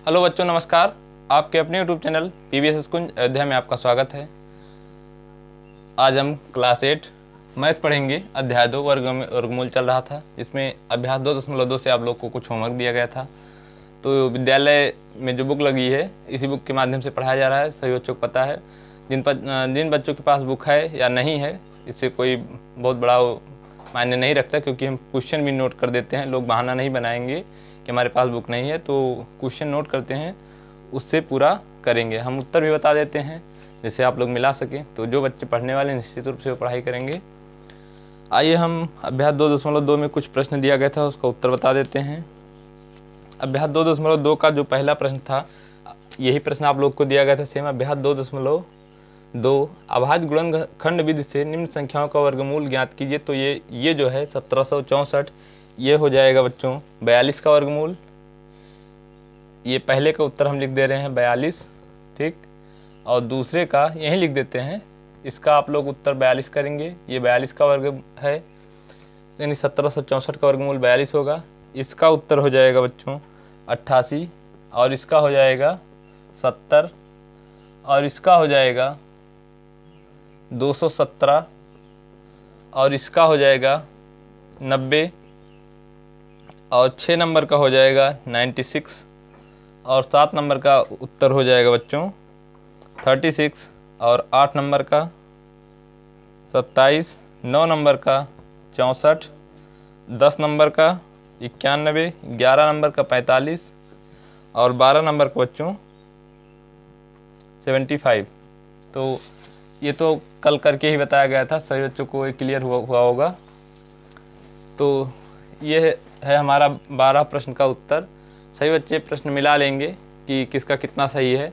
Hello बच्चों, नमस्कार। आपके अपने YouTube channel PVS school Ayodhya में आपका स्वागत है। आज हम क्लास 8 मैथ पढ़ेंगे। अध्याय 2 वर्गमूल चल रहा था, जिसमें अभ्यास 2.2 से आप लोग को कुछ होमवर्क दिया गया था। तो विद्यालय में जो बुक लगी है, इसी बुक के माध्यम से पढ़ाया जा रहा है। सभी बच्चों को पता है। जिन बच्चों के पास बुक है या नहीं है, इससे कोई बहुत बड़ा मायने नहीं रखता, क्योंकि हम क्वेश्चन भी नोट कर देते हैं। लोग बहाना नहीं बनाएंगे कि हमारे पास बुक नहीं है, तो क्वेश्चन नोट करते हैं, उससे पूरा करेंगे। हम उत्तर भी बता देते हैं, जिससे आप लोग मिला सकें। तो जो बच्चे पढ़ने वाले निश्चित रूप से वो पढ़ाई करेंगे। आइए हम अभ्यास 2.2 में कुछ प्रश्न दिया गया था, उसका उत्तर बता देते हैं। अभ्यास 2.2 का जो पहला प्रश्न था, यही प्रश्न आप लोग को दिया गया था सेम। अभ्यास 2.2 अभाज्य गुणनखंड विधि से निम्न संख्याओं का वर्गमूल ज्ञात कीजिए। तो ये जो है 1764, ये हो जाएगा बच्चों 42 का वर्गमूल। ये पहले का उत्तर हम लिख दे रहे हैं 42, ठीक। और दूसरे का यहीं लिख देते हैं। इसका आप लोग उत्तर 42 करेंगे। ये 42 का वर्ग है, यानी 1764 का वर्गमूल 42 होगा। इसका उत्तर हो जाएगा बच्चों 88, और इसका हो जाएगा 70, और इसका हो जाएगा 217, और इसका हो जाएगा 90, और 6 नंबर का हो जाएगा 96, और 7 नंबर का उत्तर हो जाएगा बच्चों 36, और 8 नंबर का 27, 9 नंबर का 64, 10 नंबर का 91, 11 नंबर का 45, और 12 नंबर का बच्चों 75। तो ये तो कल करके ही बताया गया था, सभी बच्चों को ये क्लियर हुआ होगा। तो ये है हमारा 12 प्रश्न का उत्तर। सभी बच्चे प्रश्न मिला लेंगे कि किसका कितना सही है,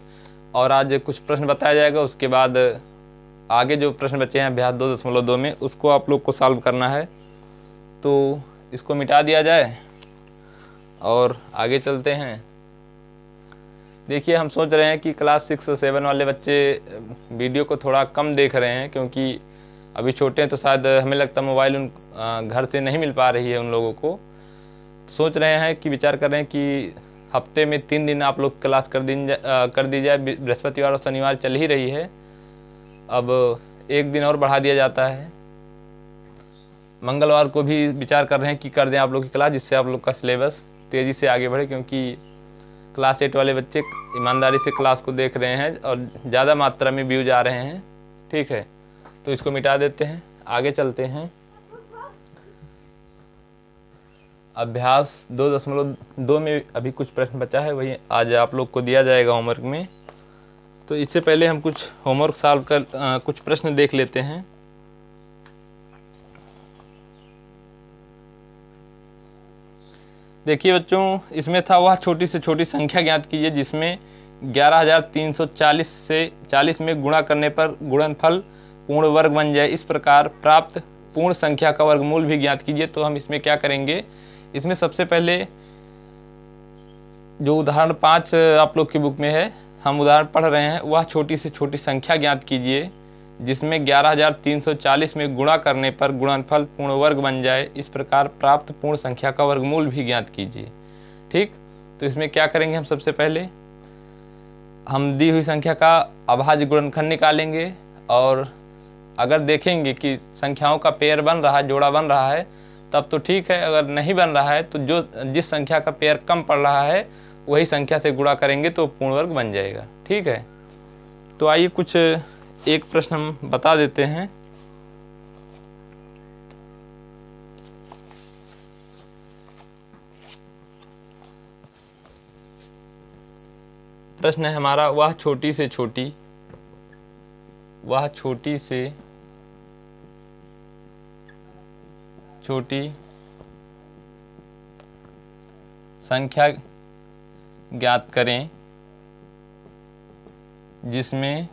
और आज कुछ प्रश्न बताया जाएगा। उसके बाद आगे जो प्रश्न बचे हैं अभ्यास 2.2 में, उसको आप लोग को सॉल्व करना है। तो इसको मिटा दिया जाए और आगे चलते हैं। देखिए, हम सोच रहे हैं कि क्लास 6 और 7 वाले बच्चे वीडियो को थोड़ा कम देख रहे हैं, क्योंकि अभी छोटे हैं, तो शायद हमें लगता है मोबाइल घर से नहीं मिल पा रही है उन लोगों को। सोच रहे हैं कि विचार कर रहे हैं कि हफ्ते में 3 दिन आप लोग क्लास कर दी जाए। बृहस्पतिवार और शनिवार चल ही रही है, अब एक दिन और बढ़ा दिया जाता है। मंगलवार को भी विचार कर रहे हैं कि कर दें आप लोग की क्लास, जिससे आप लोग का सिलेबस तेज़ी से आगे बढ़े, क्योंकि क्लास 8 वाले बच्चे ईमानदारी से क्लास को देख रहे हैं और ज़्यादा मात्रा में व्यूज आ रहे हैं, ठीक है। तो इसको मिटा देते हैं, आगे चलते हैं। अभ्यास 2.2 में अभी कुछ प्रश्न बचा है, वही आज आप लोग को दिया जाएगा होमवर्क में। तो इससे पहले हम कुछ होमवर्क सॉल्व कर कुछ प्रश्न देख लेते हैं। देखिए बच्चों, इसमें था वह छोटी से छोटी संख्या ज्ञात कीजिए जिसमें 11,340 से 40 में गुणा करने पर गुणनफल पूर्ण वर्ग बन जाए। इस प्रकार प्राप्त पूर्ण संख्या का वर्गमूल भी ज्ञात कीजिए। तो हम इसमें क्या करेंगे, इसमें सबसे पहले जो उदाहरण 5 आप लोग की बुक में है, हम उदाहरण पढ़ रहे हैं। वह छोटी से छोटी संख्या ज्ञात कीजिए जिसमें 11,340 में गुणा करने पर गुणनफल पूर्ण वर्ग बन जाए। इस प्रकार प्राप्त पूर्ण संख्या का वर्गमूल भी ज्ञात कीजिए, ठीक। तो इसमें क्या करेंगे, हम सबसे पहले हम दी हुई संख्या का अभाज्य गुणनखंड निकालेंगे, और अगर देखेंगे कि संख्याओं का पेयर बन रहा है, जोड़ा बन रहा है, तब तो ठीक है। अगर नहीं बन रहा है, तो जिस संख्या का पेयर कम पड़ रहा है वही संख्या से गुणा करेंगे तो पूर्ण वर्ग बन जाएगा, ठीक है। तो आइए कुछ एक प्रश्न हम बता देते हैं। प्रश्न है हमारा, वह छोटी से छोटी संख्या ज्ञात करें जिसमें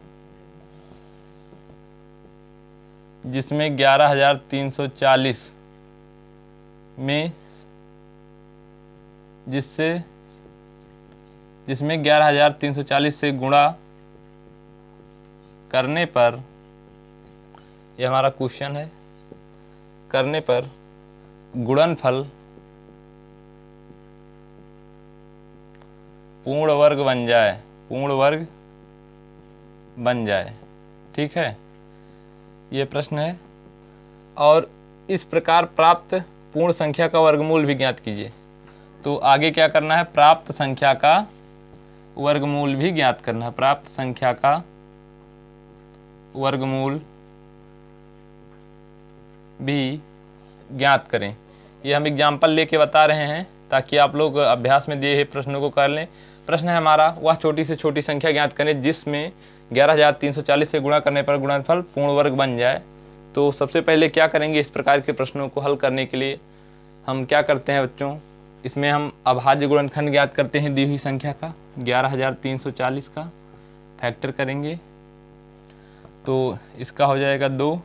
11,340 में जिसमें 11,340 से गुणा करने पर, यह हमारा क्वेश्चन है, करने पर गुणनफल पूर्ण वर्ग बन जाए, पूर्ण वर्ग बन जाए। ठीक है, ये प्रश्न है। और इस प्रकार प्राप्त पूर्ण संख्या का वर्गमूल भी ज्ञात कीजिए। तो आगे क्या करना है, प्राप्त संख्या का वर्गमूल भी ज्ञात करना है। प्राप्त संख्या का वर्गमूल भी ज्ञात करें। ये हम एग्जाम्पल लेके बता रहे हैं ताकि आप लोग अभ्यास में दिए हुए प्रश्नों को कर लें। प्रश्न है हमारा, वह छोटी से छोटी संख्या ज्ञात करें जिसमें 11,340 से गुणा करने पर गुणनफल पूर्ण वर्ग बन जाए। तो सबसे पहले क्या करेंगे, इस प्रकार के प्रश्नों को हल करने के लिए हम क्या करते हैं बच्चों, इसमें हम अभाज्य गुणनखंड ज्ञात करते हैं दी हुई संख्या का। 11,340 का फैक्टर करेंगे तो इसका हो जाएगा 2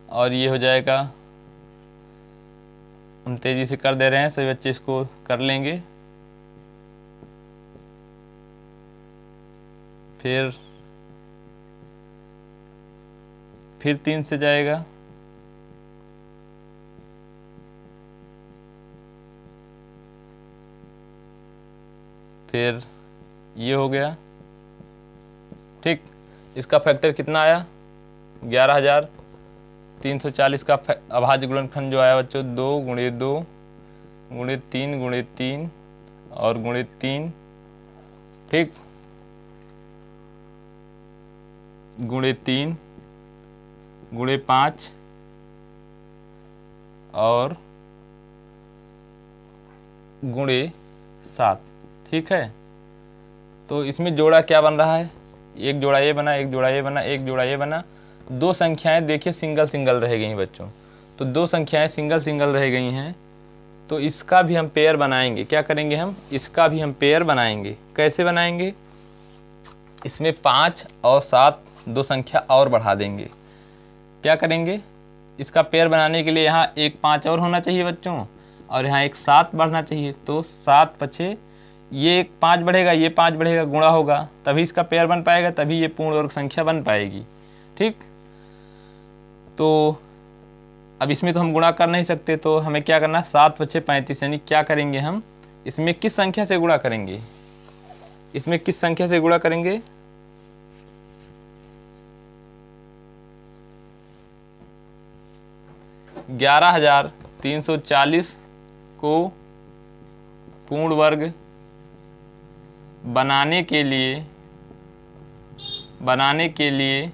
और ये हो जाएगा, हम तेजी से कर दे रहे हैं, सभी बच्चे इसको कर लेंगे। फिर 3 से जाएगा, फिर ये हो गया। ठीक, इसका फैक्टर कितना आया, 11,340 का अभाज्य गुणनखंड जो आया बच्चों 2 × 2 × 3 × 3 और × 3। ठीक, × 3 × 5 और × 7। ठीक है, तो इसमें जोड़ा क्या बन रहा है, एक जोड़ा ये बना, एक जोड़ा ये बना, एक जोड़ा ये बना। दो संख्याएं देखिए सिंगल सिंगल रह गई बच्चों, तो दो संख्याएं सिंगल सिंगल रह गई हैं, तो इसका भी हम पेयर बनाएंगे। क्या करेंगे हम, इसका भी हम पेयर बनाएंगे। कैसे बनाएंगे, इसमें 5 और 7 दो संख्या और बढ़ा देंगे। क्या करेंगे, इसका पेयर बनाने के लिए यहाँ एक 5 और होना चाहिए बच्चों, और यहाँ एक 7 बढ़ना चाहिए। तो 7 पछे ये एक 5 बढ़ेगा, ये 5 बढ़ेगा, गुणा होगा, तभी इसका पेयर बन पाएगा, तभी ये पूर्ण वर्ग संख्या बन पाएगी। ठीक, तो अब इसमें तो हम गुणा कर नहीं सकते, तो हमें क्या करना है, 7 पछे 35, यानी क्या करेंगे हम, इसमें किस संख्या से गुणा करेंगे, इसमें किस संख्या से गुणा करेंगे, 11,340 को पूर्ण वर्ग बनाने के लिए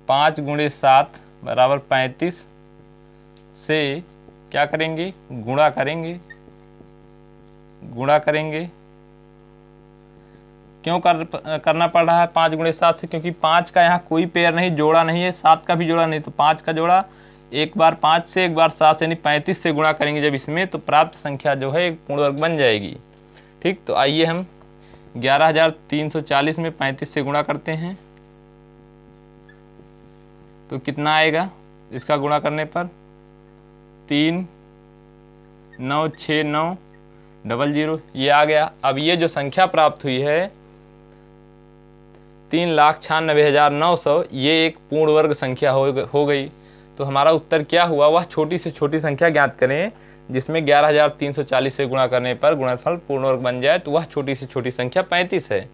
5 × 7 बराबर 35 से क्या करेंगे, गुणा करेंगे। क्यों करना पड़ रहा है 5 × 7 से, क्योंकि 5 का यहाँ कोई पेयर नहीं, जोड़ा नहीं है, 7 का भी जोड़ा नहीं, तो 5 का जोड़ा एक बार 5 से, एक बार 7 से, यानी 35 से गुणा करेंगे जब इसमें, तो प्राप्त संख्या जो है एक पूर्ण वर्ग बन जाएगी। ठीक, तो आइए हम 11,340 में 35 से गुणा करते हैं, तो कितना आएगा इसका गुणा करने पर, 3 9 6 9 00, ये आ गया। अब ये जो संख्या प्राप्त हुई है 3,96,900, ये एक पूर्ण वर्ग संख्या हो गई। तो हमारा उत्तर क्या हुआ, वह छोटी से छोटी संख्या ज्ञात करें जिसमें 11,340 से गुणा करने पर गुणनफल पूर्ण वर्ग बन जाए। तो वह छोटी से छोटी संख्या 35 है,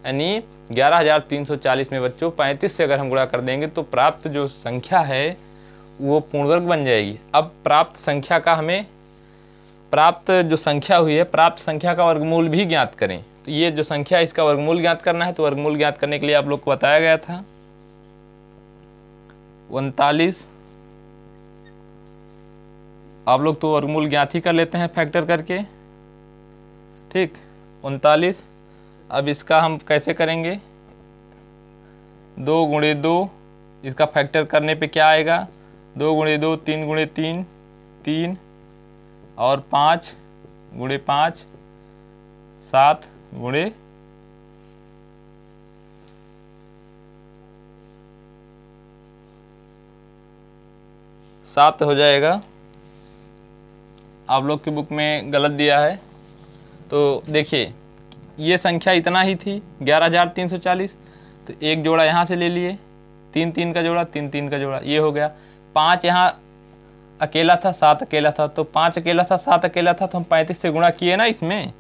यानी 11,340 में बच्चों 35 से अगर हम गुणा कर देंगे तो प्राप्त जो संख्या है वो पूर्ण वर्ग बन जाएगी। अब प्राप्त संख्या का हमें, प्राप्त जो संख्या हुई है, प्राप्त संख्या का वर्गमूल भी ज्ञात करें। तो ये जो संख्या है इसका वर्गमूल ज्ञात करना है। तो वर्गमूल ज्ञात करने के लिए आप लोग को बताया गया था 39। आप लोग तो वर्गमूल ज्ञात ही कर लेते हैं फैक्टर करके। ठीक, 39। अब इसका हम कैसे करेंगे, 2 × 2, इसका फैक्टर करने पे क्या आएगा, 2 × 2 3 × 3 3 और 5 × 5 7 × 7 हो जाएगा। आप लोग की बुक में गलत दिया है, तो देखिए ये संख्या इतना ही थी 11,340, तो एक जोड़ा यहाँ से ले लिए, 3 3 का जोड़ा, 3 3 का जोड़ा, ये हो गया। 5 यहाँ अकेला था, 7 अकेला था, तो 5 अकेला था, 7 अकेला था, तो हम 35 से गुणा किए ना इसमें,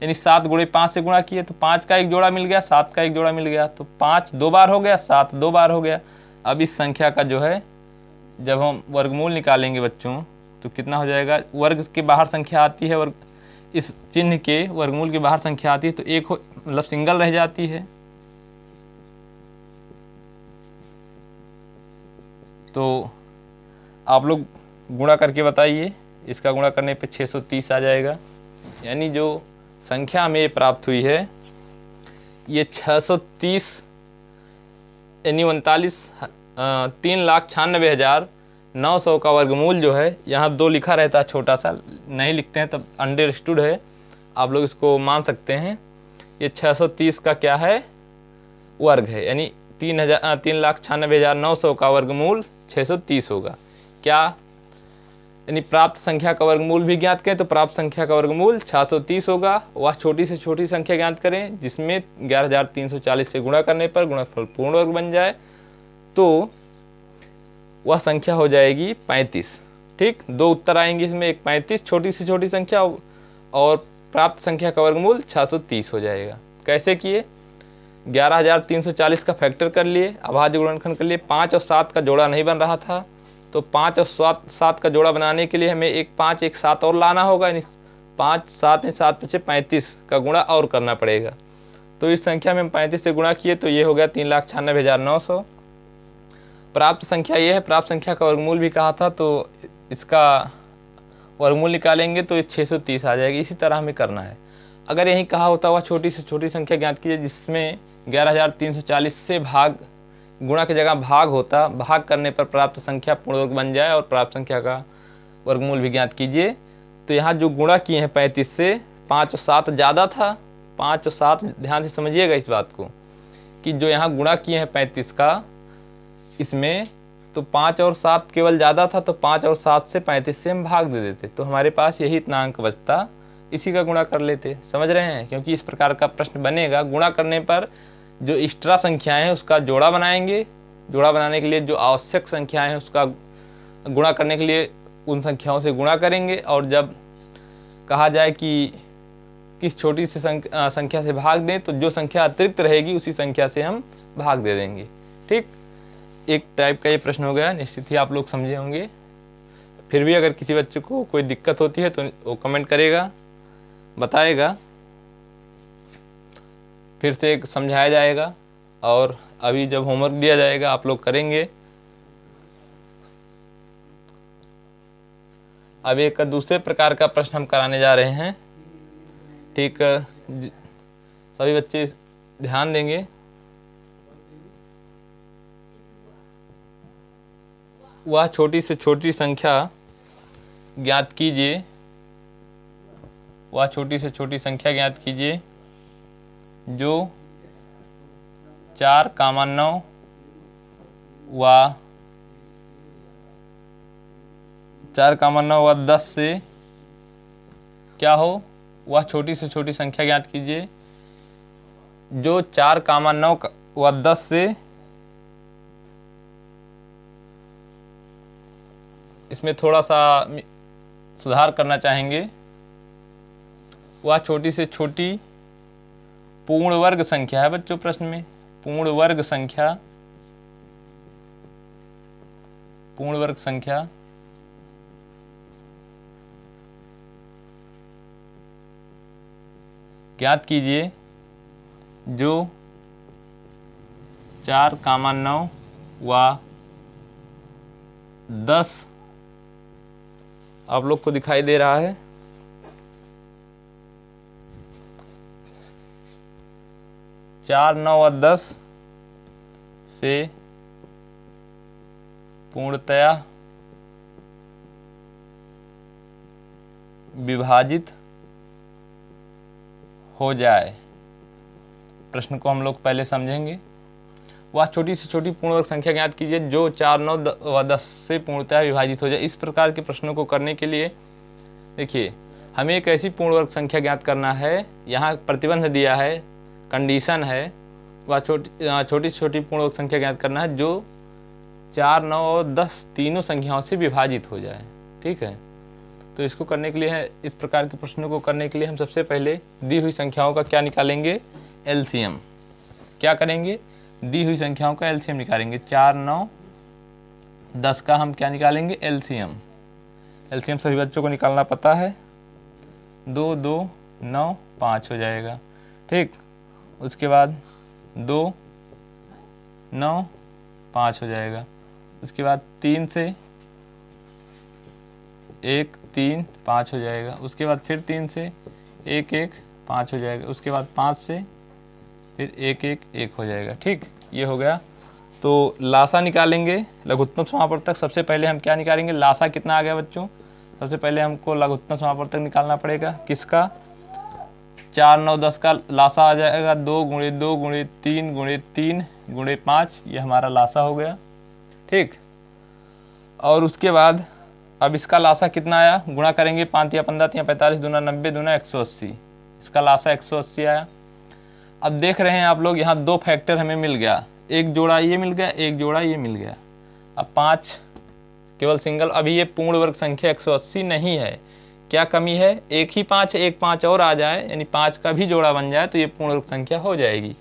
यानी 7 गुणे 5 से गुणा किए, तो 5 का एक जोड़ा मिल गया, 7 का एक जोड़ा मिल गया, तो 5 2 बार हो गया, 7 2 बार हो गया। अब इस संख्या का जो है जब हम वर्गमूल निकालेंगे बच्चों, तो कितना हो जाएगा, वर्ग के बाहर संख्या आती है, वर्ग इस चिन्ह के वर्गमूल के बाहर संख्या आती है, तो एक मतलब सिंगल रह जाती है। तो आप लोग गुणा करके बताइए, इसका गुणा करने पे 630 आ जाएगा। यानी जो संख्या हमें प्राप्त हुई है ये 630 यानी 3,96,900 का वर्गमूल जो है, यहाँ 2 लिखा रहता है, छोटा सा नहीं लिखते हैं तब अंडरस्टूड है, आप लोग इसको मान सकते हैं। ये 630 का क्या है, वर्ग है, यानी 3,96,900 का वर्गमूल 630 होगा। क्या, यानी प्राप्त संख्या का वर्गमूल भी ज्ञात करें तो प्राप्त संख्या का वर्गमूल 630 होगा। वह छोटी से छोटी संख्या ज्ञात करें जिसमें 11,340 से गुणा करने पर गुणनफल पूर्ण वर्ग बन जाए, तो वह संख्या हो जाएगी 35। ठीक, 2 उत्तर आएंगे इसमें, एक 35 छोटी से छोटी संख्या और प्राप्त संख्या का वर्गमूल 630 हो जाएगा। कैसे किए, 11,340 का फैक्टर कर लिए, अभाज्य गुणनखंड कर लिए, 5 और 7 का जोड़ा नहीं बन रहा था, तो 5 और 7 का जोड़ा बनाने के लिए हमें एक 5 एक 7 और लाना होगा, यानी 5 7 7 पीछे 35 का गुणा और करना पड़ेगा। तो इस संख्या में हम 35 से गुणा किए तो ये हो गया 3,96,900। प्राप्त संख्या ये है, प्राप्त संख्या का वर्गमूल भी कहा था, तो इसका वर्गमूल निकालेंगे तो ये 630 आ जाएगी। इसी तरह हमें करना है। अगर यही कहा होता हुआ छोटी से छोटी संख्या ज्ञात कीजिए जिसमें 11,340 से भाग, गुणा की जगह भाग होता, भाग करने पर प्राप्त संख्या पूर्ण वर्ग बन जाए और प्राप्त संख्या का वर्गमूल भी ज्ञात कीजिए, तो यहाँ जो गुणा किए हैं 35 से, 5 और 7 ज़्यादा था, 5 और 7 ध्यान से समझिएगा इस बात को कि जो यहाँ गुणा किए हैं 35 का इसमें, तो 5 और 7 केवल ज़्यादा था, तो 5 और 7 से 35 से हम भाग दे देते, तो हमारे पास यही इतना अंक बचता, इसी का गुणा कर लेते। समझ रहे हैं, क्योंकि इस प्रकार का प्रश्न बनेगा। गुणा करने पर जो एक्स्ट्रा संख्याएं हैं उसका जोड़ा बनाएंगे, जोड़ा बनाने के लिए जो आवश्यक संख्याएं हैं उसका गुणा करने के लिए उन संख्याओं से गुणा करेंगे, और जब कहा जाए कि किस छोटी सी संख्या से भाग दें, तो जो संख्या अतिरिक्त रहेगी उसी संख्या से हम भाग दे देंगे। ठीक, एक टाइप का ये प्रश्न हो गया, निश्चित ही आप लोग समझे होंगे। फिर भी अगर किसी बच्चे को कोई दिक्कत होती है तो वो कमेंट करेगा, बताएगा, फिर से समझाया जाएगा, और अभी जब होमवर्क दिया जाएगा आप लोग करेंगे। अब एक दूसरे प्रकार का प्रश्न हम कराने जा रहे हैं। ठीक, सभी बच्चे ध्यान देंगे। वह छोटी से छोटी संख्या ज्ञात कीजिए, वह छोटी से छोटी संख्या ज्ञात कीजिए जो 4, 9 व 10 से क्या हो, वह छोटी से छोटी संख्या ज्ञात कीजिए जो 4, 9 व 10 से, इसमें थोड़ा सा सुधार करना चाहेंगे, वह छोटी से छोटी पूर्ण वर्ग संख्या है बच्चों। प्रश्न में पूर्ण वर्ग संख्या, पूर्ण वर्ग संख्या ज्ञात कीजिए जो 4, 9 व 10, आप लोग को दिखाई दे रहा है, 4, 9 और 10 से पूर्णतया विभाजित हो जाए। प्रश्न को हम लोग पहले समझेंगे। वह छोटी से छोटी पूर्ण वर्ग संख्या ज्ञात कीजिए जो 4, 9 व 10 से पूर्णतया विभाजित हो जाए। इस प्रकार के प्रश्नों को करने के लिए देखिए, हमें एक ऐसी पूर्ण वर्ग संख्या ज्ञात करना है, यहाँ प्रतिबंध दिया है, कंडीशन है, वह छोटी से छोटी पूर्ण वर्ग संख्या ज्ञात करना है जो 4, 9 और 10 तीनों संख्याओं से विभाजित हो जाए। ठीक है। तो इसको करने के लिए है, इस प्रकार के प्रश्नों को करने के लिए हम सबसे पहले दी हुई संख्याओं का क्या निकालेंगे, एलसीएम। क्या करेंगे, दी हुई संख्याओं का एलसीएम निकालेंगे। 4, 9, 10 का हम क्या निकालेंगे, एलसीएम। एलसीएम सभी बच्चों को निकालना पता है। 2, 2, 9, 5 हो जाएगा, ठीक। उसके बाद 2, 9, 5 हो जाएगा। उसके बाद 3 से 1, 3, 5 हो जाएगा। उसके बाद फिर 3 से 1, 1, 5 हो जाएगा। उसके बाद 5 से फिर 1, 1, 1 हो जाएगा, ठीक। ये हो गया। तो लासा निकालेंगे, लघुत्तम समापवर्तक। सबसे पहले हम क्या निकालेंगे, लासा कितना आ गया बच्चों, सबसे पहले हमको लघुत्तम समापवर्तक निकालना पड़ेगा। किसका, 4, 9, 10 का लासा आ जाएगा 2 × 2 × 3 × 3 × 5, ये हमारा लासा हो गया, ठीक। और उसके बाद अब इसका लासा कितना आया, गुणा करेंगे। 5 या 15 या 45, दूना 90, दूना 180, इसका लासा 180 आया। अब देख रहे हैं आप लोग, यहाँ 2 फैक्टर हमें मिल गया, एक जोड़ा ये मिल गया, एक जोड़ा ये मिल गया। अब 5 केवल सिंगल, अभी ये पूर्ण वर्ग संख्या 180 नहीं है। क्या कमी है, एक ही 5 है, एक 5 और आ जाए, यानी 5 का भी जोड़ा बन जाए तो ये पूर्ण वर्ग संख्या हो जाएगी।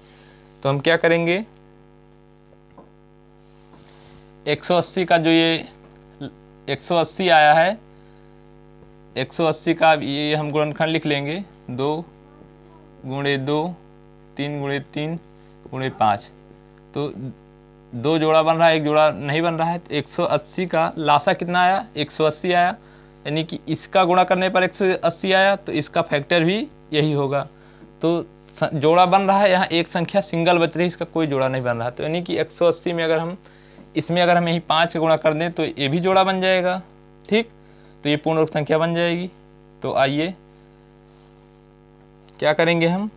तो हम क्या करेंगे, 180 का जो ये 180 आया है, 180 का ये हम गुणनखंड लिख लेंगे। 2 × 2, 3 × 3 × 5, तो 2 जोड़ा बन रहा है, एक जोड़ा नहीं बन रहा है। तो 180 का लासा कितना आया, 180 आया, यानी कि इसका गुणा करने पर 180 आया, तो इसका फैक्टर भी यही होगा। तो जोड़ा बन रहा है, यहाँ एक संख्या सिंगल बच रही है, इसका कोई जोड़ा नहीं बन रहा। तो यानी कि 180 में अगर हम इसमें अगर हम यही 5 का गुणा कर दें तो ये भी जोड़ा बन जाएगा, ठीक। तो ये पूर्ण वर्ग संख्या बन जाएगी। तो आइए क्या करेंगे, हम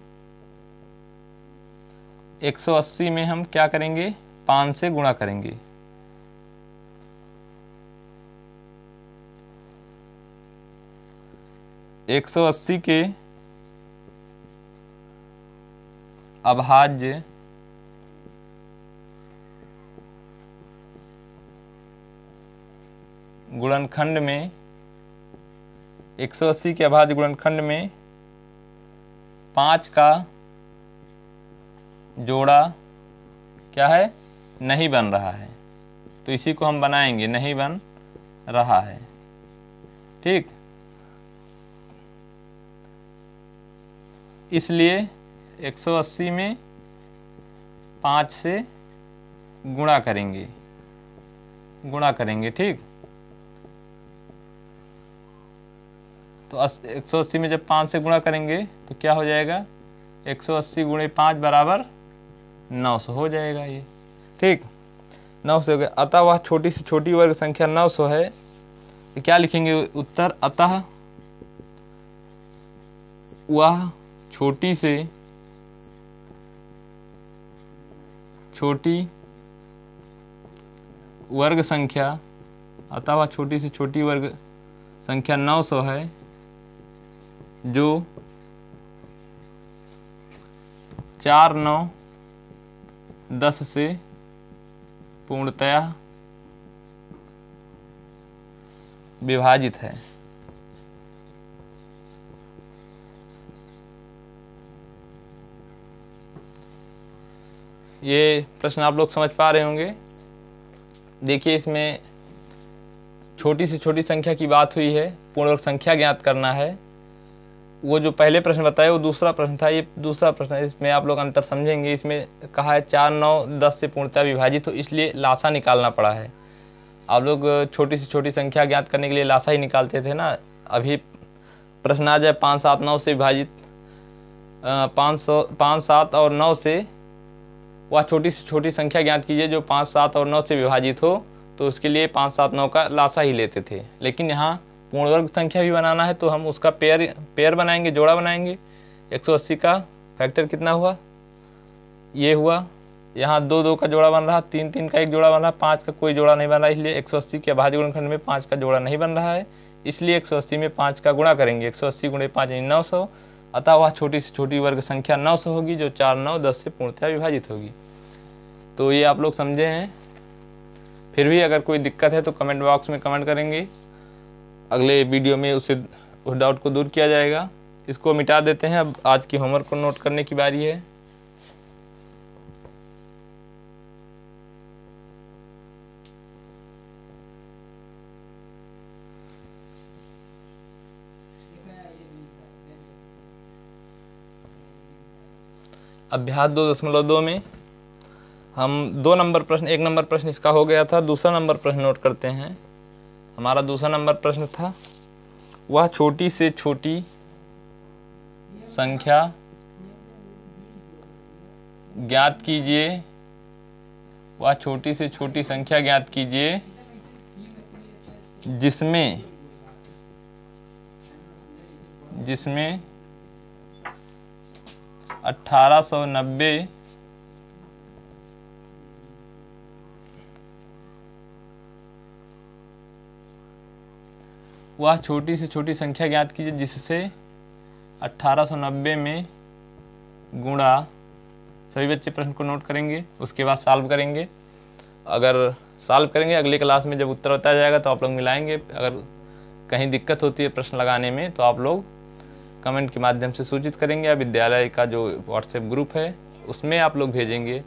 180 में हम क्या करेंगे, 5 से गुणा करेंगे। एक 180 के अभाज्य गुणनखंड में, 180 के अभाज्य गुणनखंड में 5 का जोड़ा क्या है, नहीं बन रहा है। तो इसी को हम बनाएंगे, नहीं बन रहा है, ठीक। इसलिए 180 में 5 से गुणा करेंगे, ठीक। तो 180 में जब 5 से गुणा करेंगे तो क्या हो जाएगा, 180 × 5 बराबर 900 हो जाएगा ये, ठीक। 900 हो गया। अतः वह छोटी से छोटी वर्ग संख्या 900 है। तो क्या लिखेंगे उत्तर, अतः वह छोटी से छोटी वर्ग संख्या, अतः वह छोटी से छोटी वर्ग संख्या 900 है, जो 4, 9, 10 से पूर्णतया विभाजित है। ये प्रश्न आप लोग समझ पा रहे होंगे। देखिए, इसमें छोटी से छोटी संख्या की बात हुई है, पूर्ण वर्ग संख्या ज्ञात करना है। वो जो पहले प्रश्न बताया वो दूसरा प्रश्न था, ये दूसरा प्रश्न है। इसमें आप लोग अंतर समझेंगे। इसमें कहा है 4, 9, 10 से पूर्णतः विभाजित हो, इसलिए लासा निकालना पड़ा है। आप लोग छोटी से छोटी संख्या ज्ञात करने के लिए लासा ही निकालते थे ना। अभी प्रश्न आ जाए 5, 7, 9 से विभाजित, 5, 7 और 9 से वह छोटी से छोटी संख्या ज्ञात कीजिए जो 5, 7 और 9 से विभाजित हो, तो उसके लिए 5, 7, 9 का लासा ही लेते थे। लेकिन यहाँ पूर्ण वर्ग संख्या भी बनाना है तो हम उसका पेयर बनाएंगे, जोड़ा बनाएंगे। 180 का फैक्टर कितना हुआ, ये हुआ। यहाँ 2, 2 का जोड़ा बन रहा, 3, 3 का एक जोड़ा बन रहा, 5 का कोई जोड़ा नहीं बन रहा, इसलिए 180 के अभाज्य गुणनखंड में 5 का जोड़ा नहीं बन रहा है। इसलिए 180 में 5 का गुणा करेंगे, 180 × 5 यानी 900। अतः वह छोटी से छोटी वर्ग संख्या 900 होगी, जो 4, 9, 10 से पूर्णतः विभाजित होगी। तो ये आप लोग समझे हैं। फिर भी अगर कोई दिक्कत है तो कमेंट बॉक्स में कमेंट करेंगे। अगले वीडियो में उस डाउट को दूर किया जाएगा। इसको मिटा देते हैं। अब आज की होमवर्क को नोट करने की बारी है। अभ्यास 2.2 में हम 2 नंबर प्रश्न, 1 नंबर प्रश्न इसका हो गया था। दूसरा नंबर प्रश्न नोट करते हैं। हमारा दूसरा नंबर प्रश्न था, वह छोटी से छोटी संख्या ज्ञात कीजिए। वह छोटी से छोटी संख्या ज्ञात कीजिए जिसमें 1890 वह छोटी से छोटी संख्या ज्ञात कीजिए जिससे 1890 में गुणा। सभी बच्चे प्रश्न को नोट करेंगे, उसके बाद सॉल्व करेंगे। अगर सॉल्व करेंगे, अगली क्लास में जब उत्तर बताया जाएगा तो आप लोग मिलाएंगे। अगर कहीं दिक्कत होती है प्रश्न लगाने में तो आप लोग कमेंट के माध्यम से सूचित करेंगे, या विद्यालय का जो व्हाट्सएप ग्रुप है उसमें आप लोग भेजेंगे।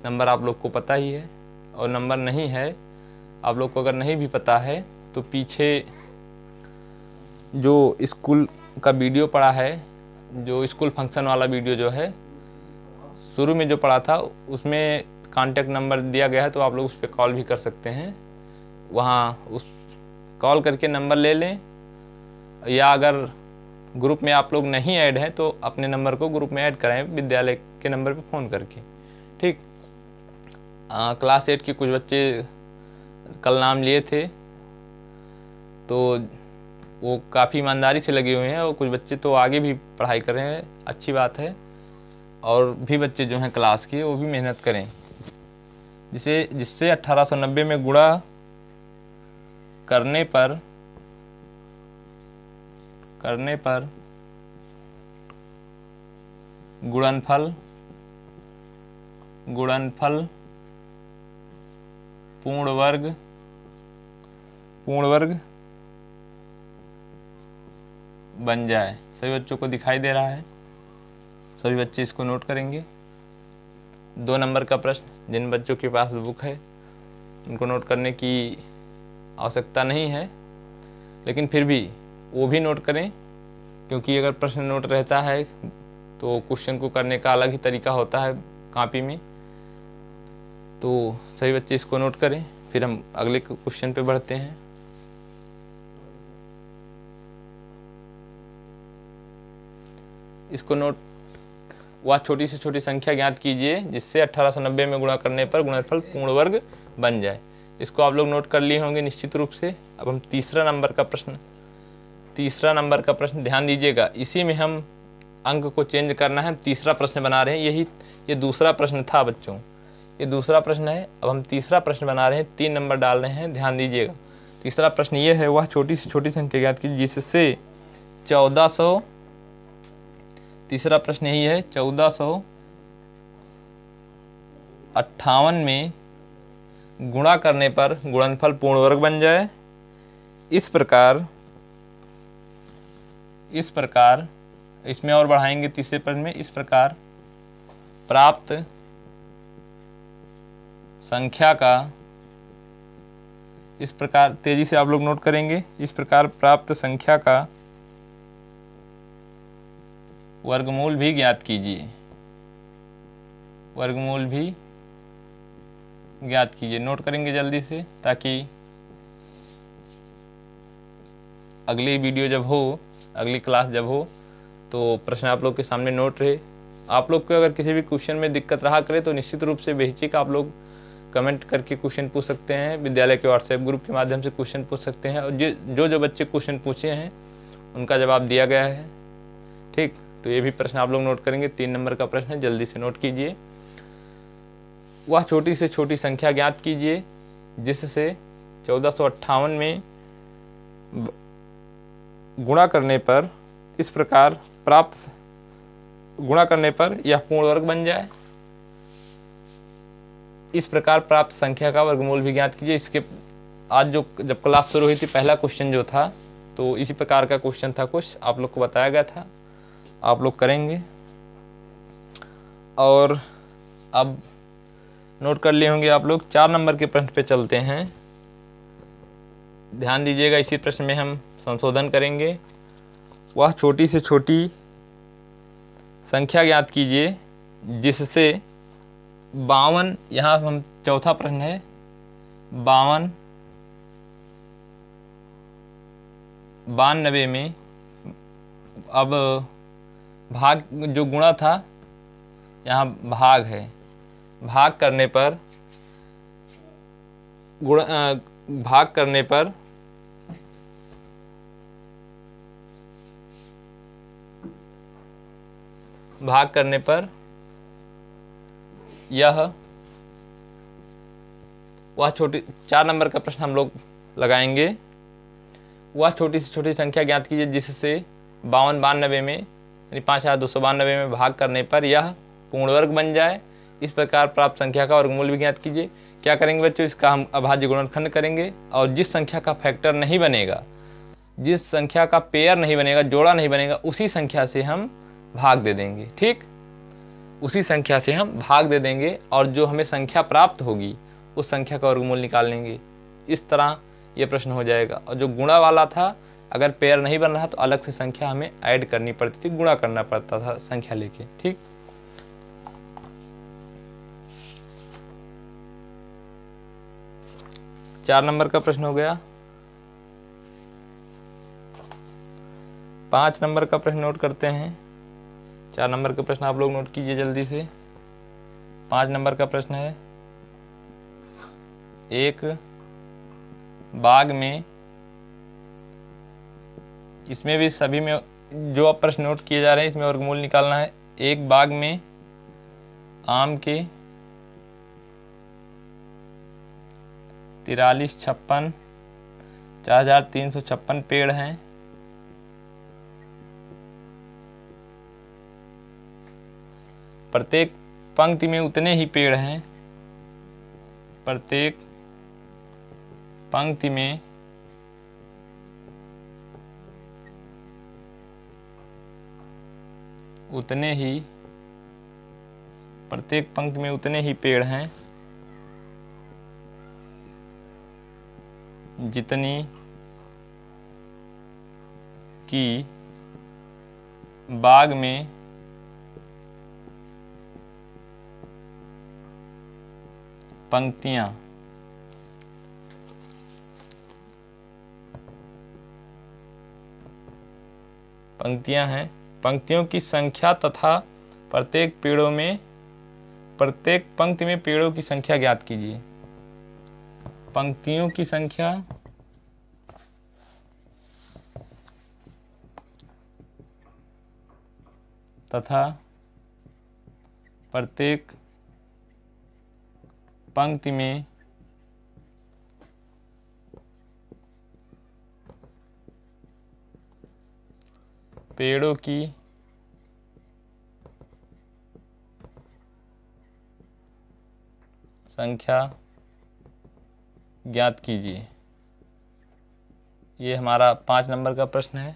नंबर आप लोग को पता ही है, और नंबर नहीं है आप लोग को, अगर नहीं भी पता है तो पीछे जो स्कूल का वीडियो पड़ा है, जो स्कूल फंक्शन वाला वीडियो जो है शुरू में जो पड़ा था, उसमें कांटेक्ट नंबर दिया गया है, तो आप लोग उस पर कॉल भी कर सकते हैं। वहाँ उस कॉल करके नंबर ले लें, या अगर ग्रुप में आप लोग नहीं ऐड हैं तो अपने नंबर को ग्रुप में ऐड कराएं विद्यालय के नंबर पे फ़ोन करके। ठीक। क्लास 8 के कुछ बच्चे कल नाम लिए थे, तो वो काफ़ी ईमानदारी से लगे हुए हैं, और कुछ बच्चे तो आगे भी पढ़ाई कर रहे हैं, अच्छी बात है। और भी बच्चे जो हैं क्लास के, वो भी मेहनत करें, जिससे 1890 में गुणा करने पर गुणनफल पूर्ण वर्ग बन जाए। सभी बच्चों को दिखाई दे रहा है? सभी बच्चे इसको नोट करेंगे। 2 नंबर का प्रश्न, जिन बच्चों के पास बुक है उनको नोट करने की आवश्यकता नहीं है, लेकिन फिर भी वो भी नोट करें, क्योंकि अगर प्रश्न नोट रहता है तो क्वेश्चन को करने का अलग ही तरीका होता है कॉपी में। तो सभी बच्चे इसको नोट करें, फिर हम अगले क्वेश्चन पे बढ़ते हैं। इसको नोट, वह छोटी से छोटी संख्या ज्ञात कीजिए जिससे 1890 में गुणा करने पर गुणनफल पूर्ण वर्ग बन जाए। इसको आप लोग नोट कर लिए होंगे निश्चित रूप से। अब हम तीसरा नंबर का प्रश्न ध्यान दीजिएगा। इसी में हम अंक को चेंज करना है, तीसरा प्रश्न बना रहे हैं। ये दूसरा प्रश्न था बच्चों, ये दूसरा प्रश्न है। अब हम तीसरा प्रश्न बना रहे हैं, 3 नंबर डाल रहे हैं, ध्यान दीजिएगा। तीसरा प्रश्न ये है, वह छोटी से छोटी संख्या ज्ञात कीजिए जिससे 1400, तीसरा प्रश्न यही है, 1458 में गुणा करने पर गुणनफल पूर्ण वर्ग बन जाए। इस प्रकार इसमें और बढ़ाएंगे तीसरे प्रश्न में, इस प्रकार प्राप्त संख्या का, इस प्रकार तेजी से आप लोग नोट करेंगे, इस प्रकार प्राप्त संख्या का वर्गमूल भी ज्ञात कीजिए। वर्गमूल भी ज्ञात कीजिए। नोट करेंगे जल्दी से, ताकि अगली वीडियो जब हो, अगली क्लास जब हो, तो प्रश्न आप लोग के सामने नोट रहे। आप लोग को अगर किसी भी क्वेश्चन में दिक्कत रहा करे तो निश्चित रूप से बेहिचक आप लोग कमेंट करके क्वेश्चन पूछ सकते हैं। विद्यालय के व्हाट्सएप ग्रुप के माध्यम से क्वेश्चन पूछ सकते हैं, और जो बच्चे क्वेश्चन पूछे हैं उनका जवाब दिया गया है। ठीक, तो ये भी प्रश्न आप लोग नोट करेंगे। 3 नंबर का प्रश्न है, जल्दी से नोट कीजिए। वह छोटी से छोटी संख्या ज्ञात कीजिए जिससे 1458 में गुणा करने पर इस प्रकार प्राप्त, गुणा करने पर यह पूर्ण वर्ग बन जाए। इस प्रकार प्राप्त संख्या का वर्गमूल भी ज्ञात कीजिए। इसके आज जब क्लास शुरू हुई थी, पहला क्वेश्चन जो था तो इसी प्रकार का क्वेश्चन था, कुछ आप लोग को बताया गया था, आप लोग करेंगे। और अब नोट कर लिए होंगे आप लोग। 4 नंबर के प्रश्न पे चलते हैं। ध्यान दीजिएगा, इसी प्रश्न में हम संशोधन करेंगे। वह छोटी से छोटी संख्या ज्ञात कीजिए जिससे 52, यहाँ हम चौथा प्रश्न है, 92 में अब भाग जो गुणा था, यहाँ भाग है, भाग करने पर भाग करने पर यह वह छोटी 4 नंबर का प्रश्न हम लोग लगाएंगे। वह छोटी से छोटी संख्या ज्ञात कीजिए जिससे 92 में यानी 5292 में भाग करने पर यह पूर्ण वर्ग बन जाए। इस प्रकार प्राप्त संख्या का वर्गमूल भी ज्ञात कीजिए। क्या करेंगे बच्चों, इसका हम अभाज्य गुणनखंड करेंगे और जिस संख्या का फैक्टर नहीं बनेगा, जिस संख्या का पेयर नहीं बनेगा, जोड़ा नहीं बनेगा, उसी संख्या से हम भाग दे देंगे। ठीक, उसी संख्या से हम भाग दे देंगे और जो हमें संख्या प्राप्त होगी उस संख्या का वर्गमूल निकाल लेंगे। इस तरह ये प्रश्न हो जाएगा। और जो गुणा वाला था, अगर पेयर नहीं बन रहा तो अलग से संख्या हमें ऐड करनी पड़ती थी, गुणा करना पड़ता था संख्या लेके। ठीक, चार नंबर का प्रश्न हो गया। 5 नंबर का प्रश्न नोट करते हैं। 4 नंबर का प्रश्न आप लोग नोट कीजिए जल्दी से। 5 नंबर का प्रश्न है, एक बाग में, इसमें भी सभी में जो आप प्रश्न नोट किए जा रहे हैं इसमें वर्गमूल निकालना है। एक बाग में आम के 4356 पेड़ हैं। प्रत्येक पंक्ति में उतने ही पेड़ हैं। प्रत्येक पंक्ति में उतने ही पेड़ हैं जितनी कि बाग में पंक्तियां हैं। पंक्तियों की संख्या तथा प्रत्येक पंक्ति में पेड़ों की संख्या ज्ञात कीजिए। पंक्तियों की संख्या तथा प्रत्येक पंक्ति में पेड़ों की संख्या ज्ञात कीजिए। ये हमारा 5 नंबर का प्रश्न है।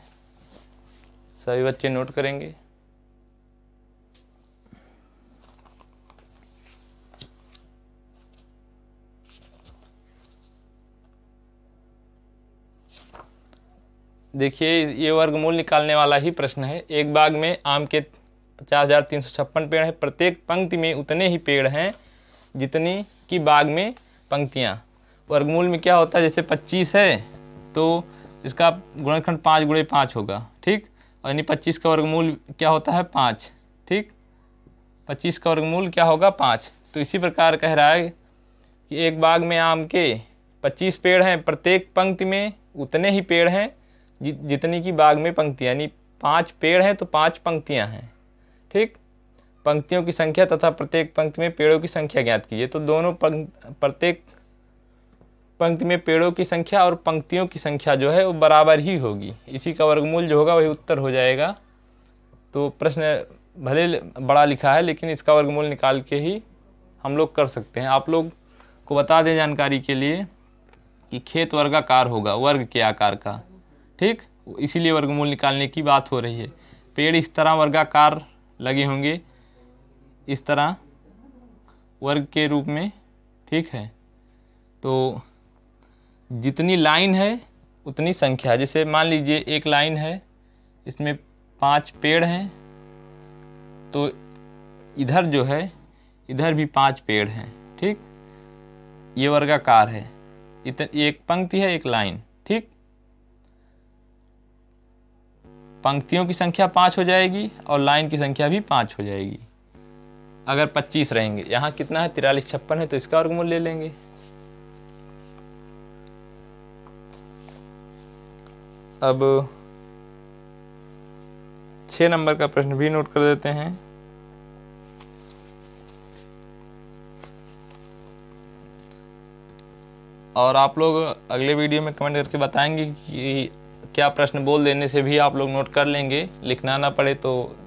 सभी बच्चे नोट करेंगे। देखिए, ये वर्गमूल निकालने वाला ही प्रश्न है। एक बाग में आम के 50,356 पेड़ हैं। प्रत्येक पंक्ति में उतने ही पेड़ हैं जितनी कि बाग में पंक्तियां। वर्गमूल में क्या होता है, जैसे 25 है तो इसका गुणनखंड 5 गुणे 5 होगा। ठीक, और यानी 25 का वर्गमूल क्या होता है, 5। ठीक, 25 का वर्गमूल क्या होगा, 5। तो इसी प्रकार कह रहा है कि एक बाग में आम के 25 पेड़ हैं। प्रत्येक पंक्ति में उतने ही पेड़ हैं जितनी की बाग में पंक्तियां, यानी 5 पेड़ हैं तो 5 पंक्तियां हैं। ठीक, पंक्तियों की संख्या तथा प्रत्येक पंक्ति में पेड़ों की संख्या ज्ञात कीजिए। तो दोनों प्रत्येक पंक्ति में पेड़ों की संख्या और पंक्तियों की संख्या जो है वो बराबर ही होगी। इसी का वर्गमूल जो होगा वही उत्तर हो जाएगा। तो प्रश्न भले बड़ा लिखा है लेकिन इसका वर्गमूल निकाल के ही हम लोग कर सकते हैं। आप लोग को बता दें जानकारी के लिए कि खेत वर्गाकार होगा, वर्ग के आकार का। ठीक, इसीलिए वर्गमूल निकालने की बात हो रही है। पेड़ इस तरह वर्गाकार लगे होंगे, इस तरह वर्ग के रूप में, ठीक है। तो जितनी लाइन है उतनी संख्या, जैसे मान लीजिए एक लाइन है, इसमें 5 पेड़ हैं, तो इधर जो है इधर भी 5 पेड़ हैं, ठीक। ये वर्गाकार है, एक पंक्ति है एक लाइन, ठीक। पंक्तियों की संख्या 5 हो जाएगी और लाइन की संख्या भी 5 हो जाएगी। अगर 25 रहेंगे, यहाँ कितना है 43 56 है, तो इसका वर्गमूल ले लेंगे। अब 6 नंबर का प्रश्न भी नोट कर देते हैं। और आप लोग अगले वीडियो में कमेंट करके बताएंगे कि क्या प्रश्न बोल देने से भी आप लोग नोट कर लेंगे, लिखना ना पड़े तो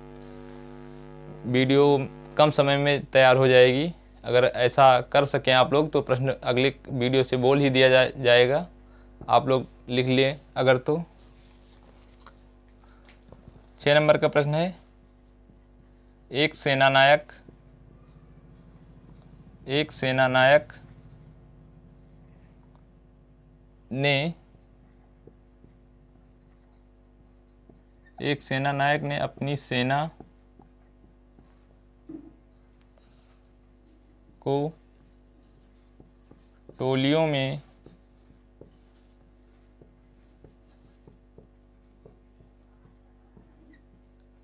वीडियो कम समय में तैयार हो जाएगी। अगर ऐसा कर सकें आप लोग तो प्रश्न अगले वीडियो से बोल ही दिया जाएगा, आप लोग लिख लिए अगर तो। 6 नंबर का प्रश्न है, एक सेनानायक ने अपनी सेना को टोलियों में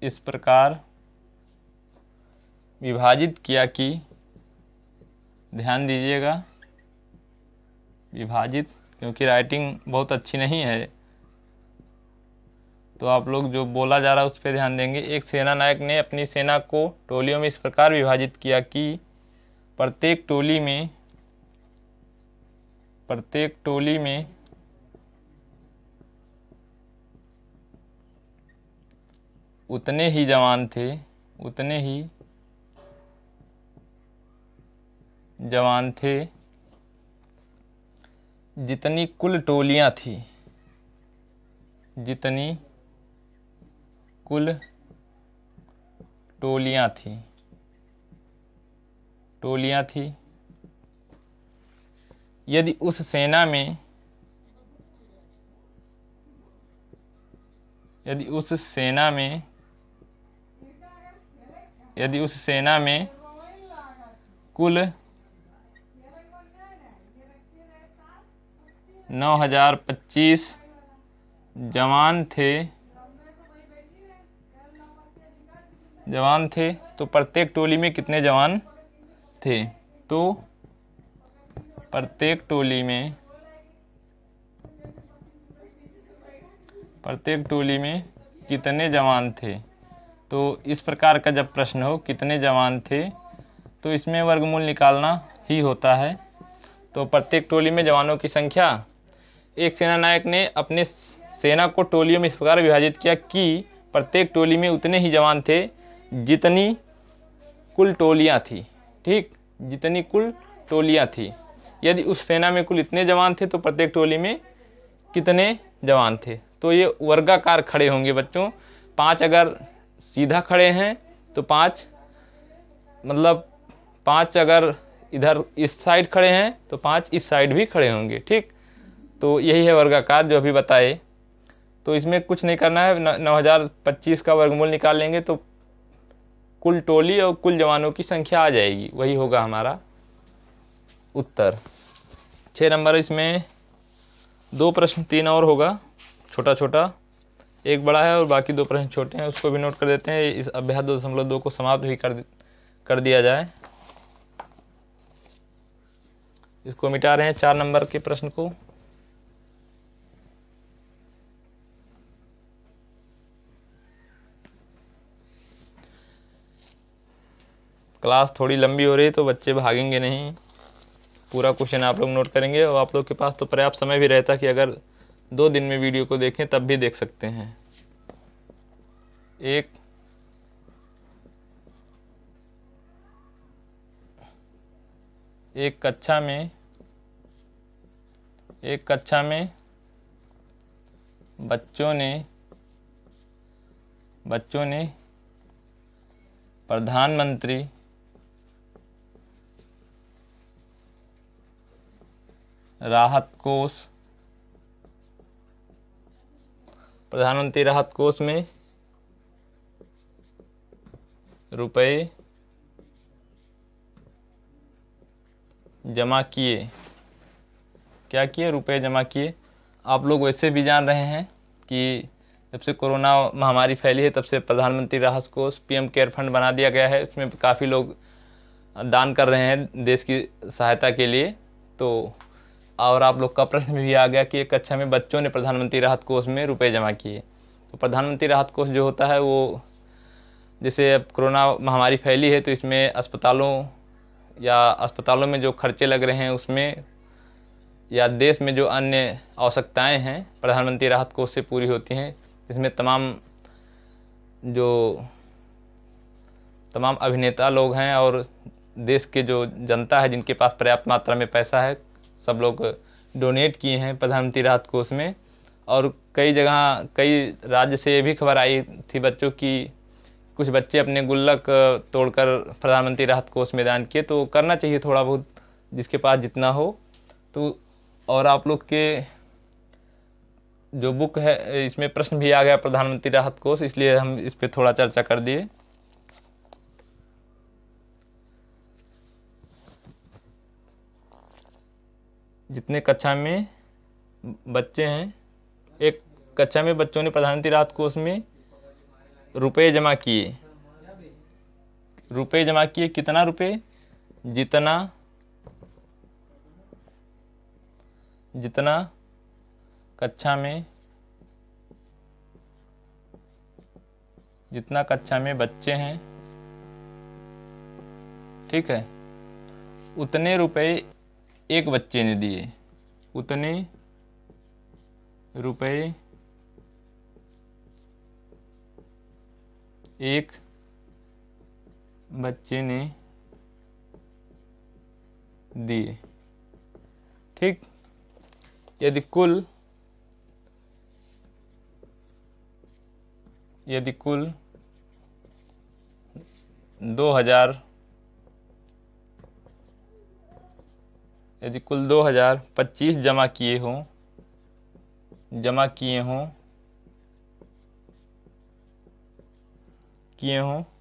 इस प्रकार विभाजित किया कि, ध्यान दीजिएगा, विभाजित, क्योंकि राइटिंग बहुत अच्छी नहीं है तो आप लोग जो बोला जा रहा है उस पर ध्यान देंगे। एक सेनानायक ने अपनी सेना को टोलियों में इस प्रकार विभाजित किया कि प्रत्येक टोली में उतने ही जवान थे जितनी कुल टोलियां थी, टोलियां थी। यदि उस सेना में कुल 9025 जवान थे तो प्रत्येक टोली में कितने जवान थे? तो प्रत्येक टोली में कितने जवान थे? तो इस प्रकार का जब प्रश्न हो कितने जवान थे तो इसमें वर्गमूल निकालना ही होता है। तो प्रत्येक टोली में जवानों की संख्या, एक सेनानायक ने अपने सेना को टोलियों में इस प्रकार विभाजित किया कि प्रत्येक टोली में उतने ही जवान थे जितनी कुल टोलियां थी, ठीक, जितनी कुल टोलियां थी। यदि उस सेना में कुल इतने जवान थे तो प्रत्येक टोली में कितने जवान थे? तो ये वर्गाकार खड़े होंगे बच्चों। 5 अगर सीधा खड़े हैं तो 5, मतलब 5 अगर इधर इस साइड खड़े हैं तो 5 इस साइड भी खड़े होंगे, ठीक। तो यही है वर्गाकार जो अभी बताए। तो इसमें कुछ नहीं करना है, 9025 का वर्गमूल निकाल लेंगे तो कुल टोली और कुल जवानों की संख्या आ जाएगी, वही होगा हमारा उत्तर। 6 नंबर, इसमें 2 प्रश्न 3 और होगा, छोटा छोटा, एक बड़ा है और बाकी 2 प्रश्न छोटे हैं, उसको भी नोट कर देते हैं। इस अभ्यास 2.2 को समाप्त भी कर दिया जाए। इसको मिटा रहे हैं 4 नंबर के प्रश्न को। क्लास थोड़ी लंबी हो रही है तो बच्चे भागेंगे नहीं, पूरा क्वेश्चन आप लोग नोट करेंगे और आप लोग के पास तो पर्याप्त समय भी रहता कि अगर 2 दिन में वीडियो को देखें तब भी देख सकते हैं। एक कक्षा में बच्चों ने प्रधानमंत्री राहत कोष में रुपए जमा किए। क्या किए? रुपए जमा किए। आप लोग वैसे भी जान रहे हैं कि जब से कोरोना महामारी फैली है तब से प्रधानमंत्री राहत कोष पीएम केयर फंड बना दिया गया है। इसमें काफ़ी लोग दान कर रहे हैं देश की सहायता के लिए। तो और आप लोग का प्रश्न भी आ गया कि एक कक्षा में बच्चों ने प्रधानमंत्री राहत कोष में रुपए जमा किए। तो प्रधानमंत्री राहत कोष जो होता है वो, जैसे अब कोरोना महामारी फैली है तो इसमें अस्पतालों में जो खर्चे लग रहे हैं उसमें, या देश में जो अन्य आवश्यकताएं हैं प्रधानमंत्री राहत कोष से पूरी होती हैं। इसमें तमाम अभिनेता लोग हैं और देश के जो जनता है जिनके पास पर्याप्त मात्रा में पैसा है, सब लोग डोनेट किए हैं प्रधानमंत्री राहत कोष में। और कई राज्य से ये भी खबर आई थी बच्चों की, कुछ बच्चे अपने गुल्लक तोड़कर प्रधानमंत्री राहत कोष में दान किए। तो करना चाहिए थोड़ा बहुत, जिसके पास जितना हो। तो और आप लोग के जो बुक है इसमें प्रश्न भी आ गया प्रधानमंत्री राहत कोष, इसलिए हम इस पे थोड़ा चर्चा कर दिए। जितने कक्षा में बच्चे हैं, एक कक्षा में बच्चों ने प्रधानमंत्री राहत कोष में रुपए जमा किए। कितना रुपए? जितना कक्षा में बच्चे हैं, ठीक है, उतने रुपए एक बच्चे ने दिए। उतने रुपए एक बच्चे ने दिए। ठीक। यदि कुल 2025 जमा किए हों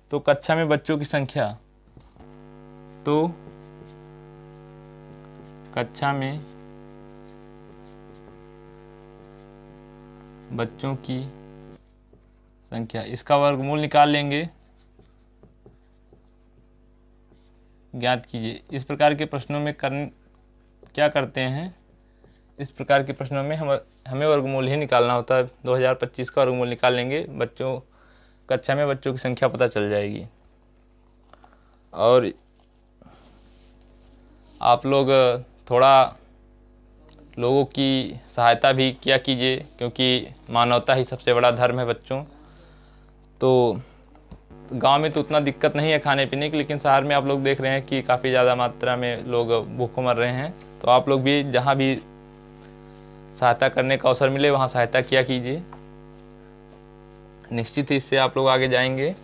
तो कक्षा में बच्चों की संख्या, इसका वर्गमूल निकाल लेंगे। ज्ञात कीजिए। इस प्रकार के प्रश्नों में क्या करते हैं, इस प्रकार के प्रश्नों में हमें वर्गमूल ही निकालना होता है। 2025 का वर्गमूल निकाल लेंगे, कक्षा में बच्चों की संख्या पता चल जाएगी। और आप लोग थोड़ा लोगों की सहायता भी किया कीजिए, क्योंकि मानवता ही सबसे बड़ा धर्म है बच्चों। तो गांव में तो उतना दिक्कत नहीं है खाने पीने की, लेकिन शहर में आप लोग देख रहे हैं कि काफ़ी ज़्यादा मात्रा में लोग भूखों मर रहे हैं। तो आप लोग भी जहां भी सहायता करने का अवसर मिले वहां सहायता किया कीजिए। निश्चित ही इससे आप लोग आगे जाएंगे।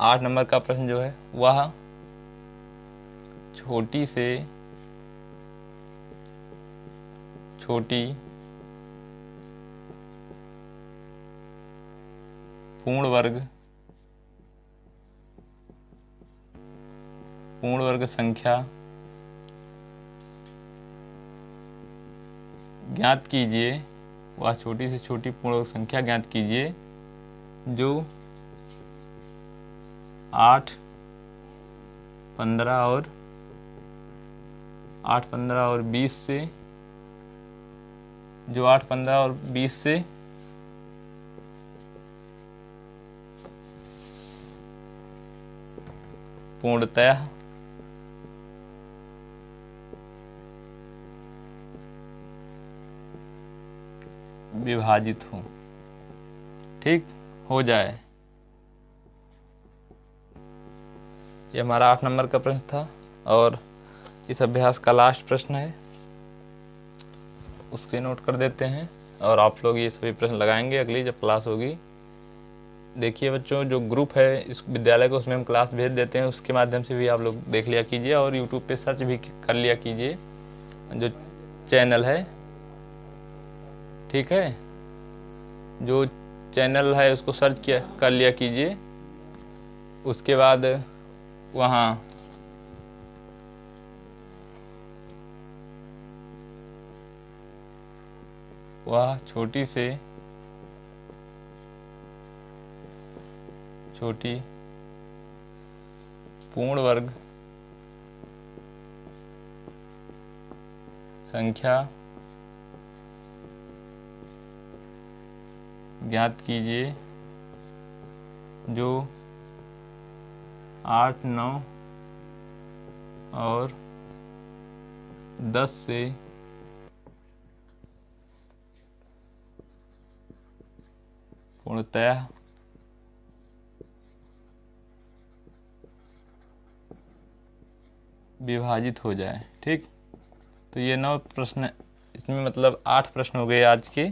8 नंबर का प्रश्न जो है वह छोटी से छोटी पूर्ण वर्ग संख्या ज्ञात कीजिए। वह छोटी से छोटी पूर्ण वर्ग संख्या ज्ञात कीजिए जो 8, 15 और 20 से पूर्णतः विभाजित हो। ठीक हो जाए। ये हमारा 8 नंबर का प्रश्न था और इस अभ्यास का लास्ट प्रश्न है, उसके नोट कर देते हैं। और आप लोग ये सभी प्रश्न लगाएंगे अगली जब क्लास होगी। देखिए बच्चों, जो ग्रुप है इस विद्यालय को, उसमें हम क्लास भेज देते हैं, उसके माध्यम से भी आप लोग देख लिया कीजिए और यूट्यूब पे सर्च भी कर लिया कीजिए जो चैनल है, ठीक है। जो चैनल है उसको सर्च कर लिया कीजिए। उसके बाद वहाँ वह छोटी पूर्ण वर्ग संख्या ज्ञात कीजिए जो 8, 9 और 10 से पूर्णतः विभाजित हो जाए, ठीक। तो ये 9 प्रश्न, इसमें मतलब 8 प्रश्न हो गए आज के।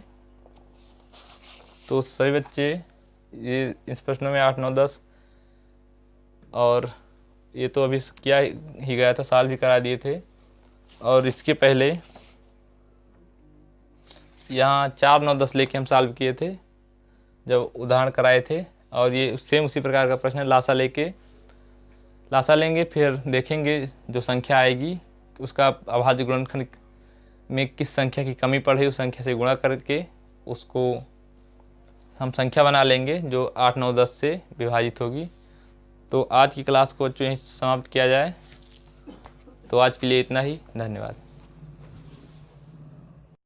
तो सभी बच्चे ये इस प्रश्नों में 8, 9, 10 और ये तो अभी किया ही गया था, साल भी करा दिए थे। और इसके पहले यहाँ 4, 9, 10 लेके हम सॉल्व किए थे जब उदाहरण कराए थे। और ये सेम उसी प्रकार का प्रश्न है, लासा लेंगे, फिर देखेंगे जो संख्या आएगी उसका अभाज्य गुणनखंड में किस संख्या की कमी पड़ रही उस संख्या से गुणा करके उसको हम संख्या बना लेंगे जो 8, 9, 10 से विभाजित होगी। तो आज की क्लास को जो समाप्त किया जाए। तो आज के लिए इतना ही, धन्यवाद।